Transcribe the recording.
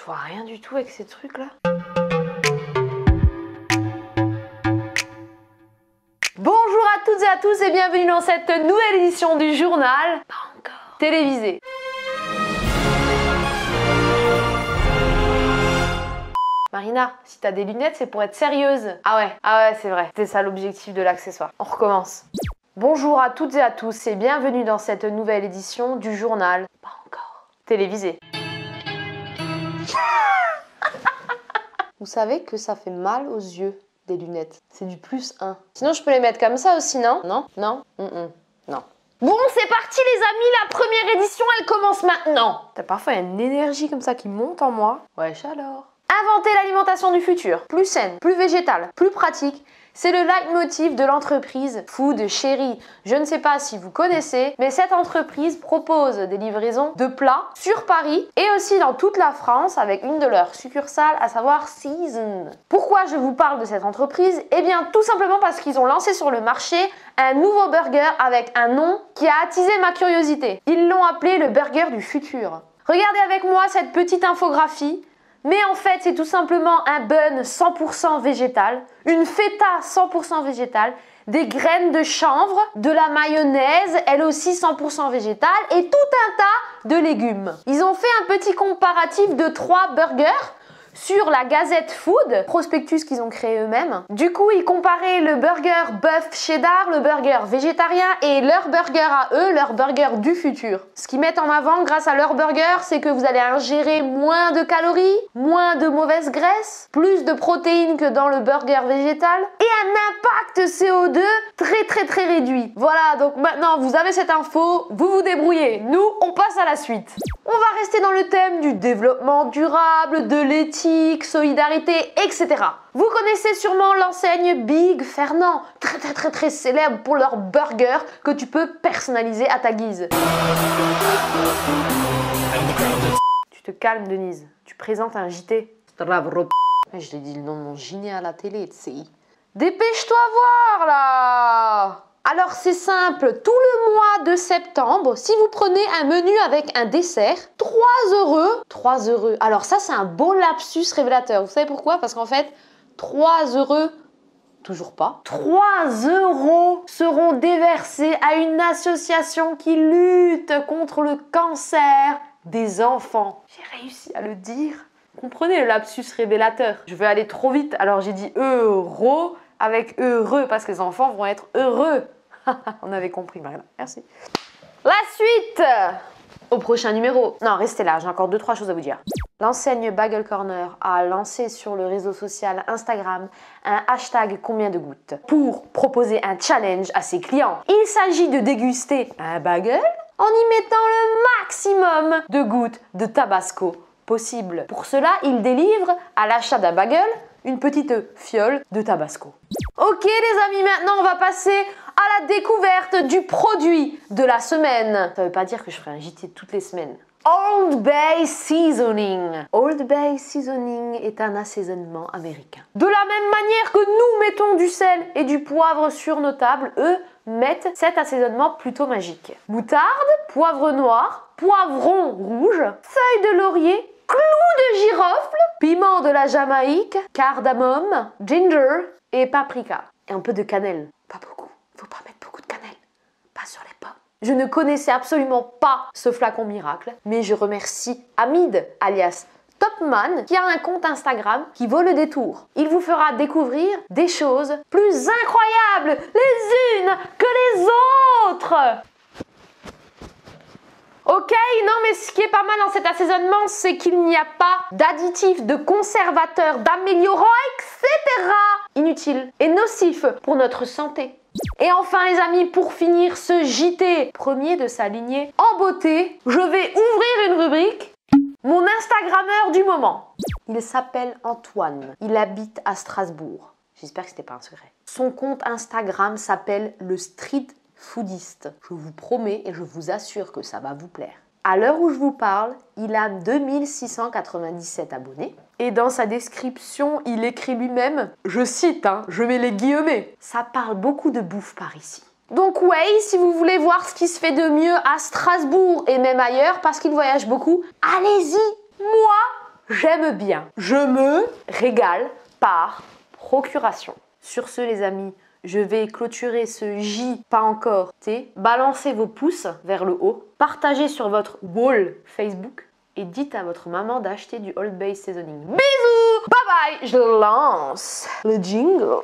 vois rien du tout avec ces trucs là. Bonjour à toutes et à tous et bienvenue dans cette nouvelle édition du journal. Pas encore. Télévisé. Marina, si t'as des lunettes, c'est pour être sérieuse. Ah ouais, c'est vrai. C'était ça l'objectif de l'accessoire. On recommence. Bonjour à toutes et à tous et bienvenue dans cette nouvelle édition du journal. Pas encore. Télévisé. Vous savez que ça fait mal aux yeux, des lunettes. C'est du +1. Sinon, je peux les mettre comme ça aussi, non? Non? Non? Non. Bon, c'est parti les amis, la première édition, elle commence maintenant. Parfois, il y a une énergie comme ça qui monte en moi. Wesh alors. Inventer l'alimentation du futur, plus saine, plus végétale, plus pratique, c'est le leitmotiv de l'entreprise Food Chéri. Je ne sais pas si vous connaissez, mais cette entreprise propose des livraisons de plats sur Paris et aussi dans toute la France avec une de leurs succursales, à savoir Season. Pourquoi je vous parle de cette entreprise? Eh bien, tout simplement parce qu'ils ont lancé sur le marché un nouveau burger avec un nom qui a attisé ma curiosité. Ils l'ont appelé le burger du futur. Regardez avec moi cette petite infographie. Mais en fait, c'est tout simplement un bun 100% végétal, une feta 100% végétale, des graines de chanvre, de la mayonnaise, elle aussi 100% végétale, et tout un tas de légumes. Ils ont fait un petit comparatif de 3 burgers sur la Gazette Food, prospectus qu'ils ont créé eux-mêmes. Du coup, ils comparaient le burger bœuf cheddar, le burger végétarien et leur burger à eux, leur burger du futur. Ce qu'ils mettent en avant grâce à leur burger, c'est que vous allez ingérer moins de calories, moins de mauvaises graisses, plus de protéines que dans le burger végétal et un impact CO2 très réduit. Voilà, donc maintenant vous avez cette info, vous vous débrouillez. Nous, on passe à la suite. On va rester dans le thème du développement durable, de l'éthique, solidarité, etc. Vous connaissez sûrement l'enseigne Big Fernand, très célèbre pour leur burger que tu peux personnaliser à ta guise. Tu te calmes Denise, tu présentes un JT. Je t'ai dit le nom de mon gyné à la télé, tu sais. Dépêche-toi voir là. Alors c'est simple, tout le mois de septembre, si vous prenez un menu avec un dessert, 3 €. 3 €. Alors ça c'est un beau lapsus révélateur. Vous savez pourquoi? Parce qu'en fait, 3 €, toujours pas, 3 € seront déversés à une association qui lutte contre le cancer des enfants. J'ai réussi à le dire. Comprenez le lapsus révélateur. Je vais aller trop vite, alors j'ai dit euro avec heureux parce que les enfants vont être heureux. On avait compris, Marina. Merci. La suite au prochain numéro. Non, restez là, j'ai encore 2-3 choses à vous dire. L'enseigne Bagel Corner a lancé sur le réseau social Instagram un hashtag combien de gouttes pour proposer un challenge à ses clients. Il s'agit de déguster un bagel en y mettant le maximum de gouttes de tabasco possible. Pour cela, il délivre à l'achat d'un bagel une petite fiole de tabasco. Ok les amis, maintenant on va passer à la découverte du produit de la semaine. Ça veut pas dire que je ferai un JT toutes les semaines. Old Bay Seasoning. Old Bay Seasoning est un assaisonnement américain. De la même manière que nous mettons du sel et du poivre sur nos tables, eux mettent cet assaisonnement plutôt magique. Moutarde, poivre noir, poivron rouge, feuilles de laurier, clous de girofle, piment de la Jamaïque, cardamome, ginger et paprika. Et un peu de cannelle. Pas beaucoup. Faut pas mettre beaucoup de cannelle. Pas sur les pommes. Je ne connaissais absolument pas ce flacon miracle, mais je remercie Hamid, alias Topman, qui a un compte Instagram qui vaut le détour. Il vous fera découvrir des choses plus incroyables les unes que les autres. Ok, non mais ce qui est pas mal dans cet assaisonnement, c'est qu'il n'y a pas d'additifs, de conservateurs, d'améliorants, etc. inutiles et nocifs pour notre santé. Et enfin les amis, pour finir ce JT, premier de sa lignée en beauté, je vais ouvrir une rubrique, mon Instagrammeur du moment. Il s'appelle Antoine, il habite à Strasbourg. J'espère que c'était pas un secret. Son compte Instagram s'appelle le Street Foodiste. Je vous promets et je vous assure que ça va vous plaire. À l'heure où je vous parle, il a 2697 abonnés. Et dans sa description, il écrit lui-même, je cite, je mets les guillemets. Ça parle beaucoup de bouffe par ici. Donc ouais, si vous voulez voir ce qui se fait de mieux à Strasbourg et même ailleurs, parce qu'il voyage beaucoup, allez-y. Moi, j'aime bien. Je me régale par procuration. Sur ce les amis, je vais clôturer ce J pas encore T. Balancez vos pouces vers le haut. Partagez sur votre wall Facebook. Et dites à votre maman d'acheter du Old Bay Seasoning. Bisous! Bye bye! Je lance le jingle.